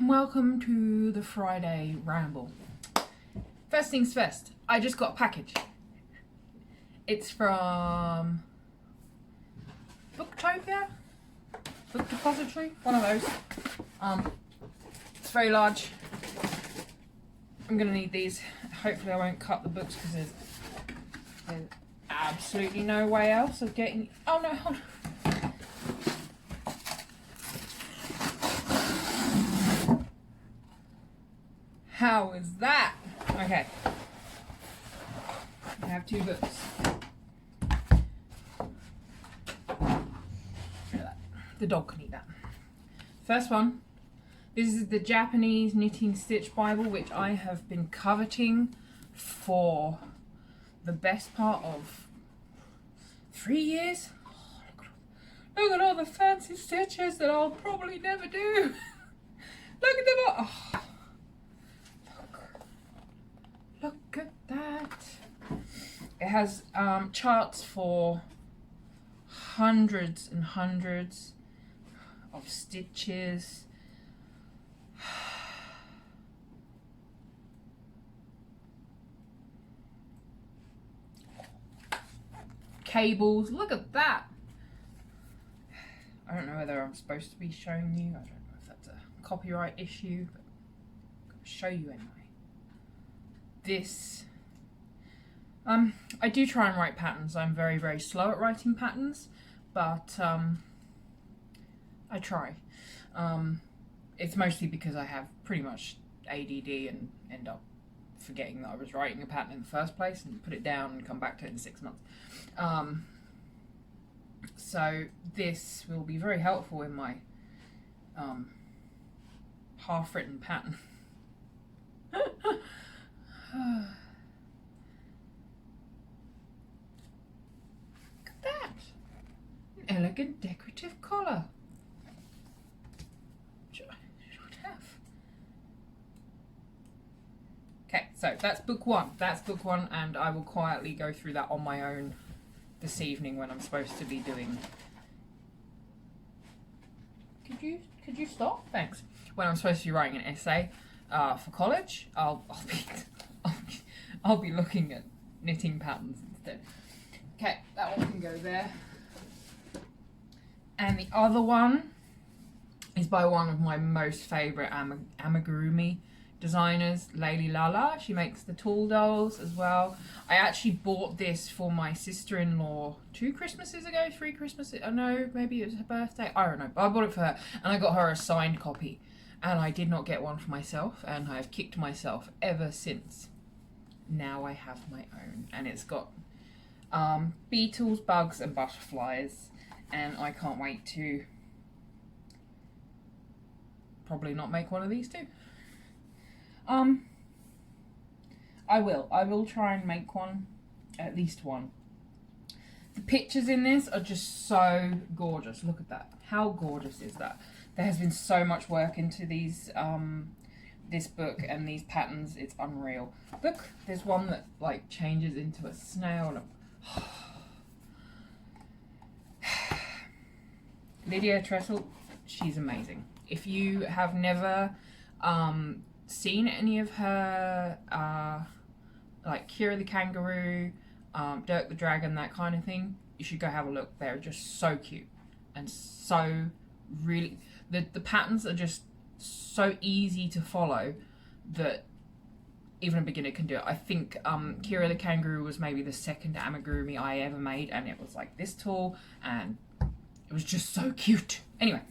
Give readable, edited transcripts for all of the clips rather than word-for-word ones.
welcome to the Friday ramble. First things first, I just got a package. It's from Booktopia? Book Depository? One of those. It's very large. I'm gonna need these. Hopefully I won't cut the books because there's absolutely no way else of getting... Oh no, hold on. How is that? Okay. I have two books. The dog can eat that. First one. This is the Japanese Knitting Stitch Bible, which I have been coveting for the best part of 3 years. Oh, look at all the fancy stitches that I'll probably never do. Look at them all. Oh. Look at that. It has charts for hundreds and hundreds of stitches. Cables. Look at that. I don't know whether I'm supposed to be showing you. I don't know if that's a copyright issue, but I'm going to show you anyway. This, I do try and write patterns. I'm very, very slow at writing patterns, but I try. It's mostly because I have pretty much ADD and end up forgetting that I was writing a pattern in the first place and put it down and come back to it in 6 months. So this will be very helpful in my half-written pattern. Look at that! An elegant decorative collar. Should have. Okay, so that's book one. That's book one, and I will quietly go through that on my own this evening when I'm supposed to be doing. Could you stop? Thanks. When I'm supposed to be writing an essay for college, I'll be looking at knitting patterns instead. Okay, that one can go there. And the other one is by one of my most favourite amigurumi designers, Lala. She makes the tall dolls as well. I actually bought this for my sister-in-law 2 Christmases ago, 3 Christmases. I know, maybe it was her birthday. I don't know. But I bought it for her, and I got her a signed copy. And I did not get one for myself, and I have kicked myself ever since. Now I have my own, and it's got beetles, bugs, and butterflies, and I can't wait to probably not make one of these too. I will try and make one, at least one. The pictures in this are just so gorgeous. Look at that. How gorgeous is that? There has been so much work into these this book and these patterns. It's unreal. Look, there's one that like changes into a snail. Lydia Tressel, she's amazing. If you have never seen any of her like Kira the Kangaroo, Dirk the Dragon, that kind of thing, you should go have a look. They're just so cute and so really the patterns are just so easy to follow that even a beginner can do it. I think Kira the Kangaroo was maybe the second amigurumi I ever made, and it was like this tall and it was just so cute. Anyway,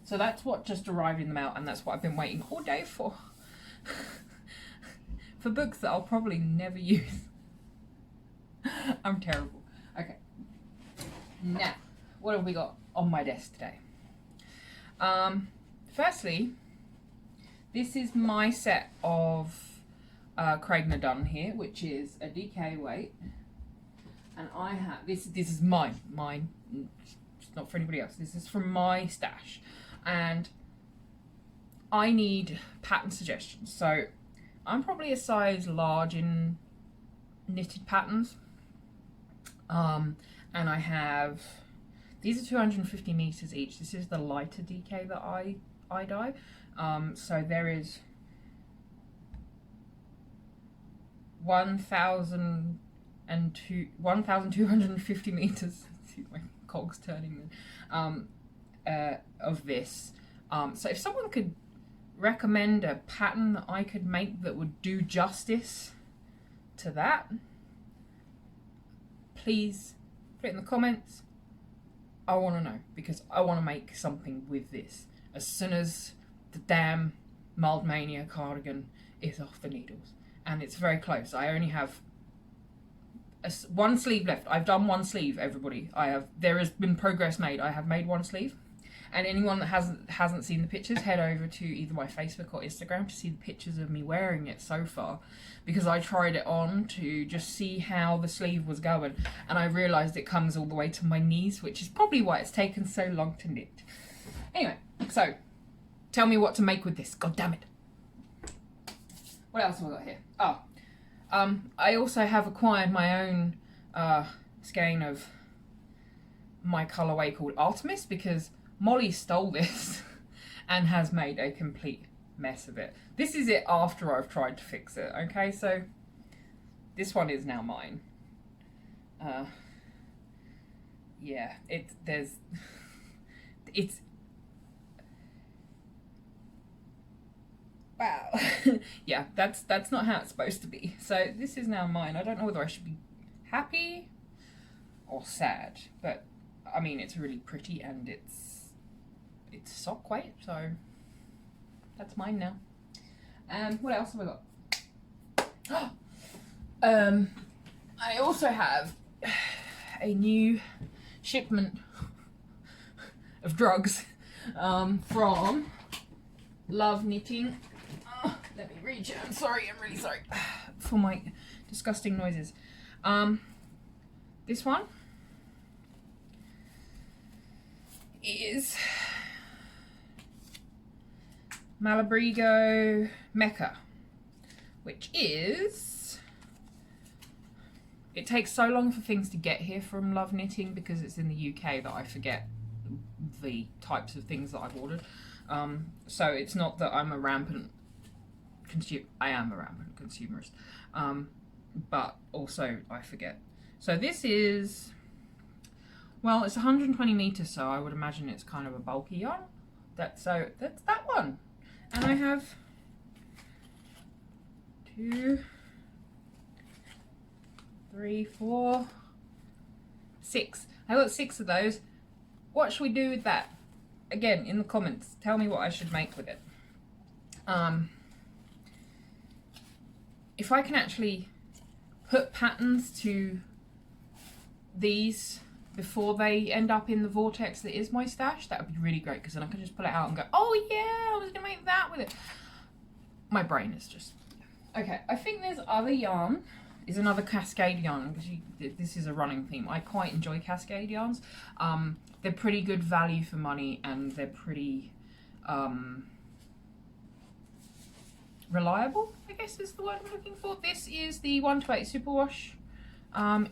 so that's what just arrived in the mail, and that's what I've been waiting all day for. For books that I'll probably never use. I'm terrible. Okay. Now, what have we got on my desk today? Firstly, this is my set of Craig Dunn here, which is a DK weight, and I have this is mine. It's not for anybody else. This is from my stash, and I need pattern suggestions. So I'm probably a size large in knitted patterns, and I have these are 250 meters each. This is the lighter DK that I eye dye. So there is 1,250 meters. See my cogs turning of this. So if someone could recommend a pattern that I could make that would do justice to that, please put it in the comments. I want to know, because I want to make something with this as soon as the damn Mild Mania cardigan is off the needles. And it's very close. I only have one sleeve left. I've done one sleeve, everybody. There has been progress made. I have made one sleeve. And anyone that hasn't seen the pictures, head over to either my Facebook or Instagram to see the pictures of me wearing it so far, because I tried it on to just see how the sleeve was going, and I realised it comes all the way to my knees, which is probably why it's taken so long to knit. Anyway, so tell me what to make with this. God damn it. What else have I got here? Oh, I also have acquired my own skein of my colourway called Artemis, because Molly stole this and has made a complete mess of it. This is it after I've tried to fix it, okay? So this one is now mine. Yeah, it's wow. Yeah, that's not how it's supposed to be. So this is now mine. I don't know whether I should be happy or sad, but I mean, it's really pretty and it's sock weight, so that's mine now. And what else have I got? I also have a new shipment of drugs from Love Knitting. Let me reach it. I'm sorry, I'm really sorry for my disgusting noises. This one is Malabrigo Mecca, which is, it takes so long for things to get here from Love Knitting because it's in the UK that I forget the types of things that I've ordered. So it's not that I'm a rampant I am a rampant consumerist, but also I forget. So this is, well, it's 120 meters, so I would imagine it's kind of a bulky yarn. That's that one. And I have 2, 3, 4, 6. I got 6 of those. What should we do with that? Again, in the comments, tell me what I should make with it. If I can actually put patterns to these before they end up in the vortex that is my stash, that would be really great, because then I can just pull it out and go, oh yeah, I was gonna make that with it. My brain is just, okay. I think there's other yarn, is another cascade yarn, because this is a running theme. I quite enjoy cascade yarns. They're pretty good value for money, and they're pretty reliable, I guess is the word I'm looking for. This is the 128 Superwash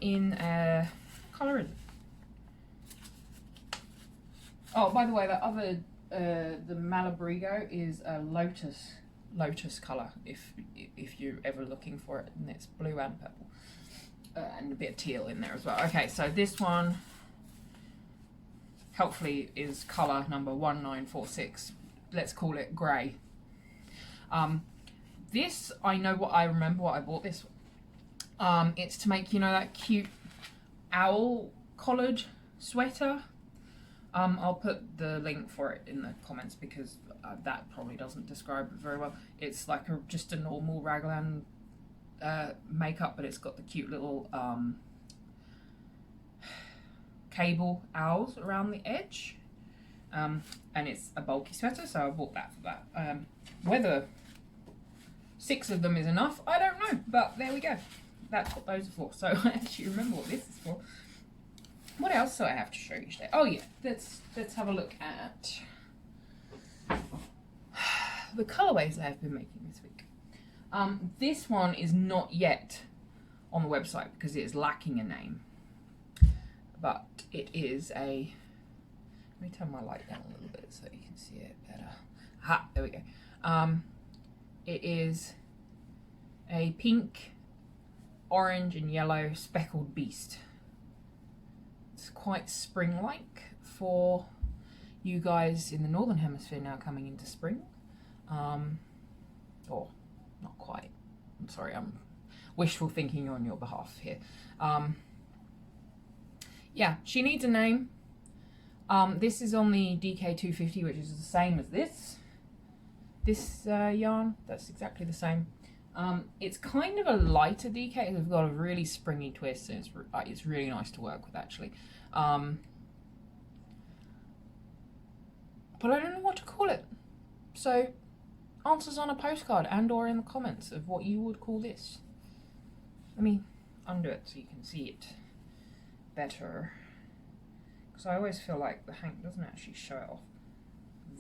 in colour is it? Oh, by the way, that other, the Malabrigo is a lotus colour, if you're ever looking for it, and it's blue and purple, and a bit of teal in there as well. Okay, so this one, hopefully, is colour number 1946. Let's call it grey. This, I remember what I bought this. It's to make, you know, that cute owl collared sweater. I'll put the link for it in the comments, because that probably doesn't describe it very well. It's like just a normal raglan makeup, but it's got the cute little cable owls around the edge. And it's a bulky sweater, so I bought that for that. Whether 6 of them is enough, I don't know, but there we go. That's what those are for. So I actually remember what this is for. What else do I have to show you today? Oh yeah, let's have a look at the colourways I have been making this week. This one is not yet on the website because it is lacking a name, but it is a, let me turn my light down a little bit so you can see it better. There we go. It is a pink, orange and yellow speckled beast. It's quite spring-like for you guys in the northern hemisphere now coming into spring. Or not quite. I'm sorry, I'm wishful thinking on your behalf here. Yeah, she needs a name. This is on the DK250, which is the same as this yarn. That's exactly the same. It's kind of a lighter DK. It's got a really springy twist, and it's really nice to work with, actually. But I don't know what to call it. So, answers on a postcard and or in the comments of what you would call this. Let me undo it so you can see it better. Because I always feel like the hank doesn't actually show it off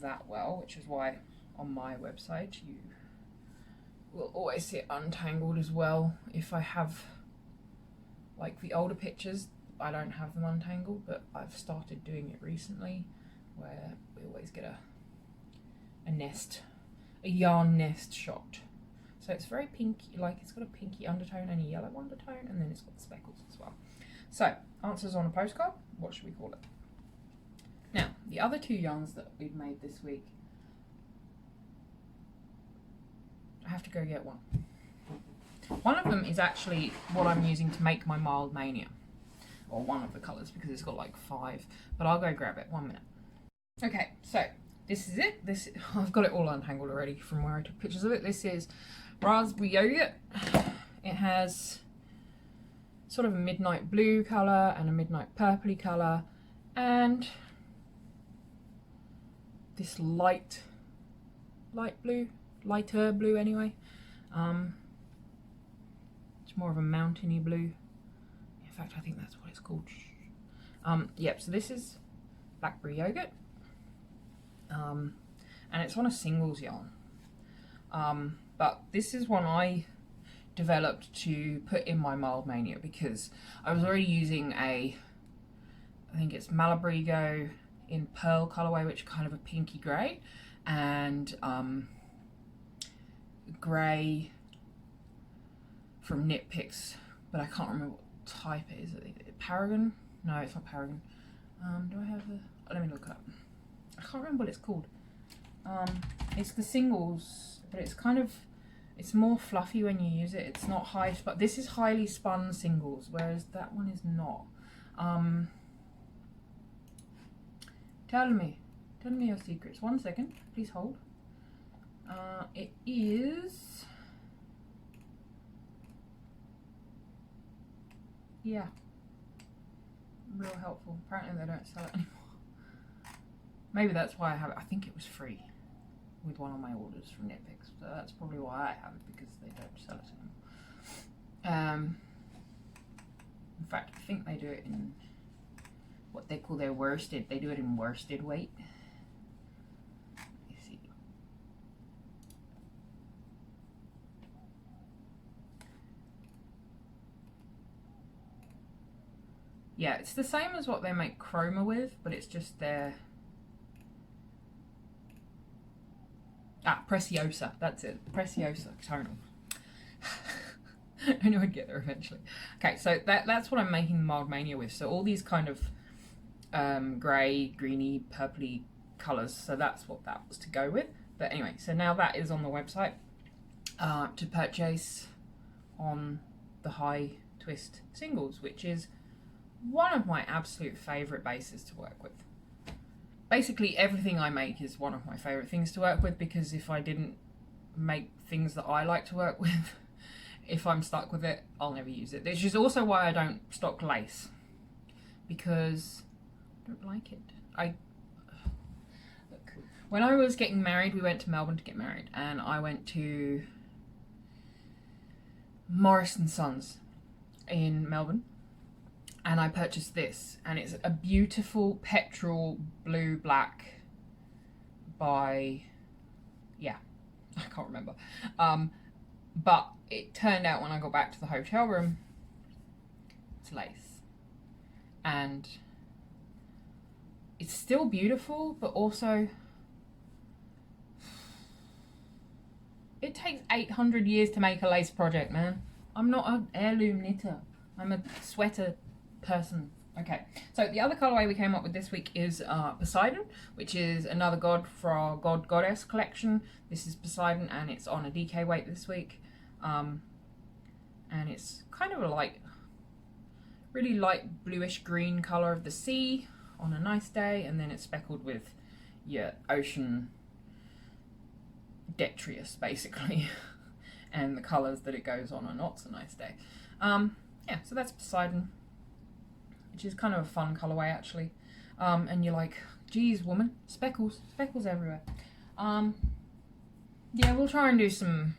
that well, which is why on my website you will always see it untangled as well. If I have, like, the older pictures, I don't have them untangled, but I've started doing it recently where we always get a nest, a yarn nest shot. So it's very pinky, like it's got a pinky undertone and a yellow undertone, and then it's got the speckles as well. So, answers on a postcard, what should we call it? Now, the other two yarns that we've made this week, I have to go get one. One of them is actually what I'm using to make my Mild Mania, or one of the colours, because it's got like 5, but I'll go grab it, 1 minute. Okay, so this is it. I've got it all untangled already from where I took pictures of it. This is raspberry yogurt. It has sort of a midnight blue colour and a midnight purpley colour, and this lighter blue anyway. It's more of a mountainy blue. In fact, I think that's what it's called. Yep, so this is blackberry yogurt. And it's on a singles yarn. But this is one I developed to put in my Mild Mania because I was already using I think it's Malabrigo in pearl colorway, which is kind of a pinky grey, and grey from Knit Picks, but I can't remember what type it is. Paragon? No, it's not Paragon. Do I have the... Oh, let me look it up. I can't remember what it's called. It's the singles, but it's kind of... It's more fluffy when you use it. It's not high spun. This is highly spun singles, whereas that one is not. Tell me your secrets. 1 second, please hold. It is... Yeah. Real helpful. Apparently they don't sell it anymore. Maybe that's why I have it. I think it was free with one of my orders from Knit Picks. So that's probably why I have it, because they don't sell it anymore. In fact, I think they do it in what they call their worsted. They do it in worsted weight. You see. Yeah, it's the same as what they make chroma with, but it's just their... Preciosa, that's it. Preciosa tonal. I knew I'd get there eventually. Okay, so that's what I'm making the Mild Mania with. So all these kind of grey, greeny, purpley colours. So that's what that was to go with. But anyway, so now that is on the website to purchase on the High Twist singles, which is one of my absolute favourite bases to work with. Basically everything I make is one of my favourite things to work with, because if I didn't make things that I like to work with, if I'm stuck with it, I'll never use it. Which is also why I don't stock lace, because I don't like it. Look, when I was getting married, we went to Melbourne to get married, and I went to Morris & Sons in Melbourne. And I purchased this, and it's a beautiful petrol blue black by, yeah, I can't remember. But it turned out when I got back to the hotel room, it's lace. And it's still beautiful, but also It takes 800 years to make a lace project, man. I'm not an heirloom knitter. I'm a sweater person. Okay, so the other colorway we came up with this week is Poseidon, which is another god for our God Goddess collection. This is Poseidon, and it's on a DK weight this week. And it's kind of a light, really light bluish green color of the sea on a nice day, and then it's speckled with your ocean detritus, basically. And the colors that it goes on are not so nice day. Yeah, so that's Poseidon, which is kind of a fun colorway actually. And you're like, geez, woman, speckles everywhere. Yeah, we'll try and do some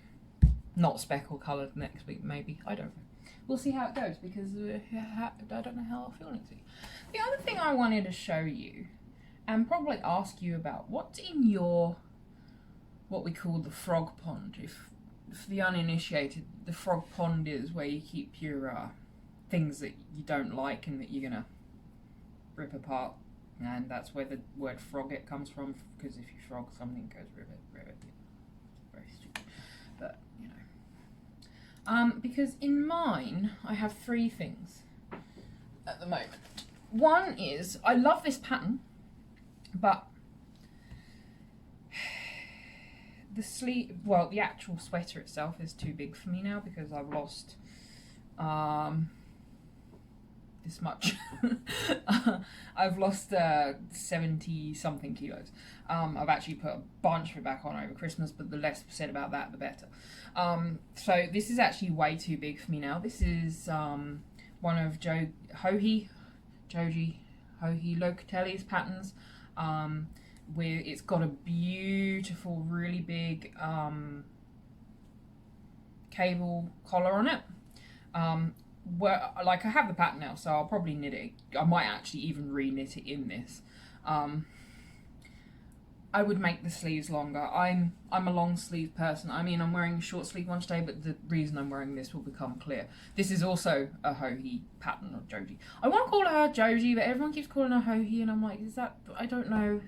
not speckle colored next week, maybe. I don't know. We'll see how it goes, because I don't know how I'll feel next week. The other thing I wanted to show you, and probably ask you about, what's in your, what we call the frog pond. If for the uninitiated, the frog pond is where you keep your things that you don't like and that you're gonna rip apart, and that's where the word frogget comes from, because if you frog something, it goes ribbit. Very stupid, but you know. Because in mine, I have 3 things at the moment. One is, I love this pattern, but the sleeve, well, the actual sweater itself is too big for me now, because I've lost this much. I've lost 70 something kilos. I've actually put a bunch of it back on over Christmas, but the less said about that, the better. So this is actually way too big for me now. This is one of Joji Locatelli's patterns. Where it's got a beautiful, really big cable collar on it. Where, like, I have the pattern now, so I'll probably knit it. I might actually even re-knit it in this. I would make the sleeves longer. I'm a long sleeve person. I mean, I'm wearing a short sleeve one today, but the reason I'm wearing this will become clear. This is also a Joji pattern, or Joji. I want to call her Joji, but everyone keeps calling her Joji, and I'm like, is that, I don't know.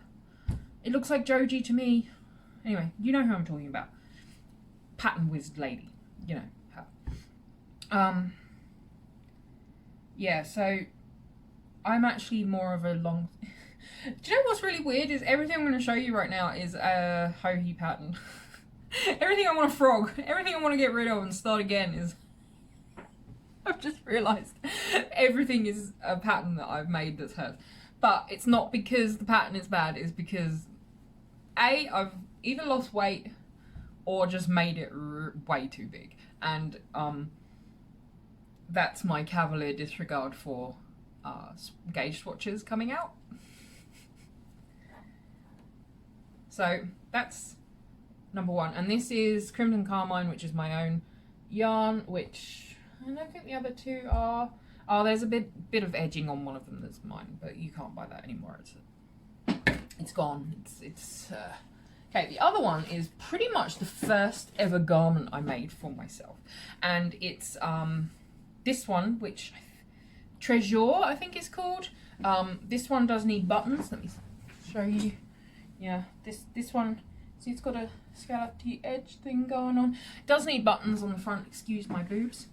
It looks like Joji to me. Anyway, you know who I'm talking about. Pattern whiz lady. You know her. Yeah, so I'm actually more of a long... Do you know what's really weird is everything I'm going to show you right now is a Joji pattern. Everything I want to frog, everything I want to get rid of and start again is... I've just realised everything is a pattern that I've made that's hers. But it's not because the pattern is bad, it's because A, I've either lost weight or just made it way too big. And that's my cavalier disregard for gauge swatches coming out. So that's number 1. And this is Crimson Carmine, which is my own yarn, which I don't think the other 2 are. Oh, there's a bit of edging on one of them that's mine, but you can't buy that anymore. It's gone. It's okay. The other one is pretty much the first ever garment I made for myself, and it's this one, which Treasure, I think it's called. This one does need buttons. Let me show you. Yeah, this one. See, it's got a scallopy edge thing going on. It does need buttons on the front. Excuse my boobs.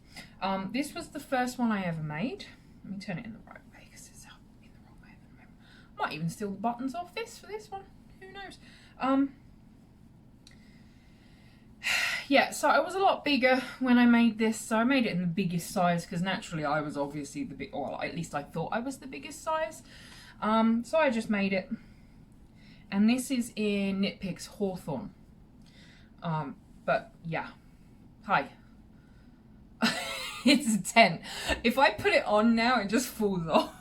This was the first one I ever made. Let me turn it in the right way, because it's up in the wrong way at the moment. I might even steal the buttons off this for this one. Who knows? Yeah, so I was a lot bigger when I made this. So I made it in the biggest size, because naturally I was obviously the big, or at least I thought I was the biggest size. So I just made it. And this is in Knit Picks Hawthorn. But yeah. Hi. It's a 10. If I put it on now, it just falls off.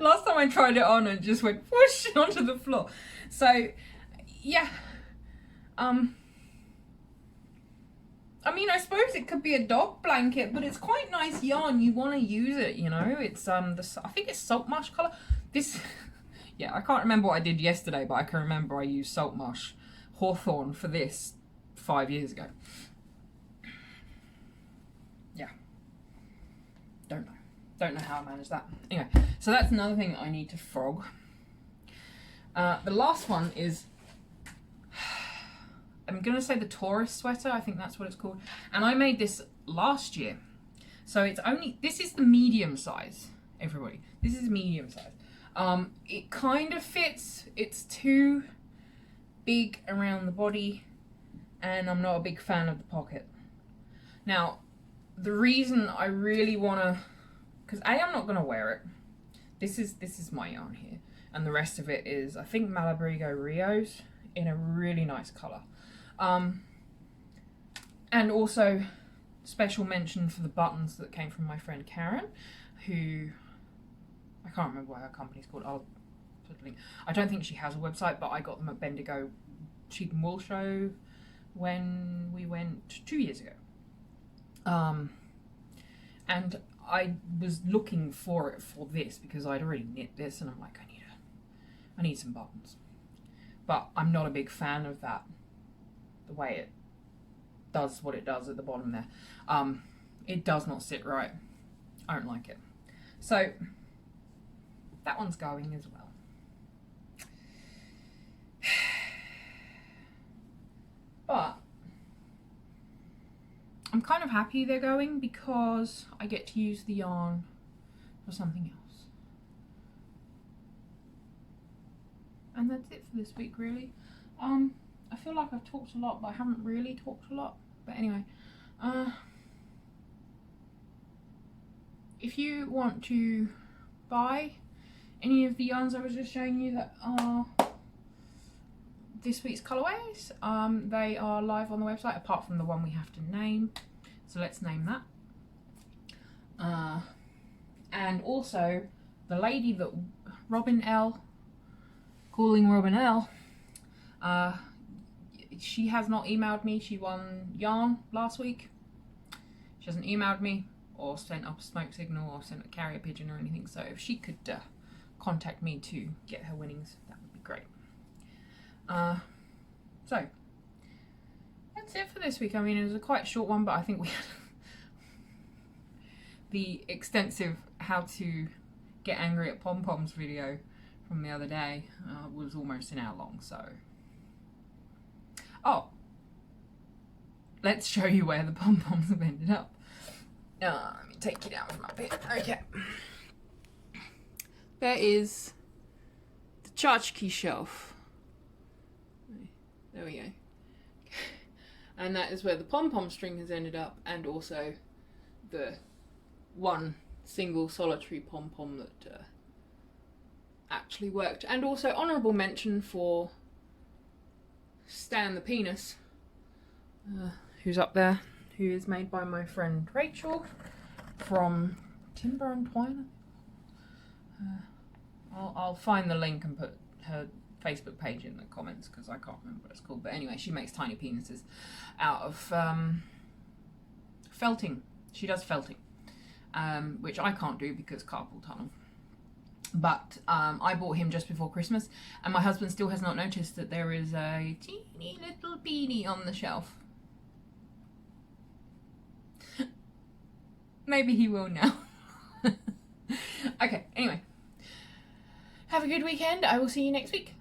Last time I tried it on, it just went whoosh onto the floor. So, yeah. I mean, I suppose it could be a dog blanket, but it's quite nice yarn. You want to use it, you know. It's I think it's salt marsh colour. This, yeah, I can't remember what I did yesterday, but I can remember I used salt marsh Hawthorn for this 5 years ago. Yeah. Don't know how I managed that. Anyway, so that's another thing that I need to frog. The last one is I'm going to say the tourist sweater. I think that's what it's called. And I made this last year. So it's only, this is the medium size, everybody. This is medium size. It kind of fits. It's too big around the body, and I'm not a big fan of the pocket. Now, the reason I really want to, because I'm not going to wear it. This is my yarn here, and the rest of it is, I think, Malabrigo Rios in a really nice colour. And also, special mention for the buttons that came from my friend Karen, who, I can't remember what her company's called. I'll put a link. I don't think she has a website, but I got them at Bendigo Sheep and Wool Show when we went 2 years ago. And I was looking for it for this because I'd already knit this, and I'm like, I need some buttons. But I'm not a big fan of that, the way it does what it does at the bottom there. It does not sit right. I don't like it. So that one's going as well. But I'm kind of happy they're going because I get to use the yarn for something else. And that's it for this week, really. I feel like I've talked a lot, but I haven't really talked a lot. But anyway, if you want to buy any of the yarns I was just showing you that are this week's colourways, they are live on the website, apart from the one we have to name. So let's name that. And also, the lady that Robin L, calling Robin L, she has not emailed me. She won yarn last week. She hasn't emailed me or sent up a smoke signal or sent a carrier pigeon or anything. So if she could contact me to get her winnings, that would be great. So that's it for this week. I mean, it was a quite short one, but I think we had the extensive how to get angry at pom-poms video from the other day was almost an hour long. So, oh, let's show you where the pom-poms have ended up. Let me take you down from up here. Okay, there is the tchotchke shelf. There we go. And that is where the pom-pom string has ended up, and also the one single solitary pom-pom that actually worked. And also honourable mention for Stan the Penis, who's up there, who is made by my friend Rachel from Timber and Twine. I'll find the link and put her Facebook page in the comments because I can't remember what it's called. But anyway, she makes tiny penises out of felting. She does felting, which I can't do because carpal tunnel. But I bought him just before Christmas, and my husband still has not noticed that there is a teeny little beanie on the shelf. Maybe he will now. Okay, anyway. Have a good weekend. I will see you next week.